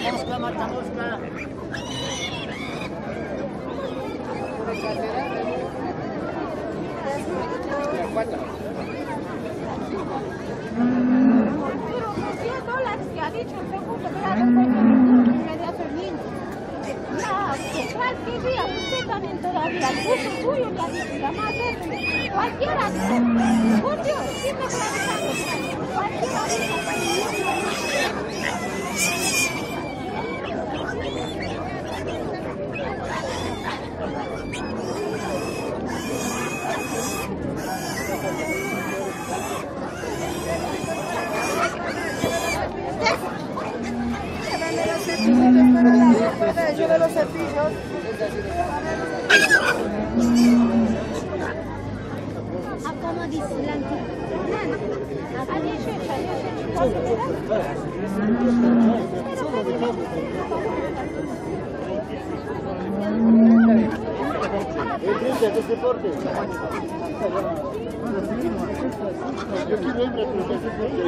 Marta Mosca. $10 que ha dicho el segundo, que era de inmediatamente. Cualquier día, usted también todavía, el curso suyo le ha dicho, la más de cualquiera dice, por Dios, siempre platicando, cualquiera Yo de los cepillos. Acum dislante. Que se porte. Yo quiero hembra, pero que se porte.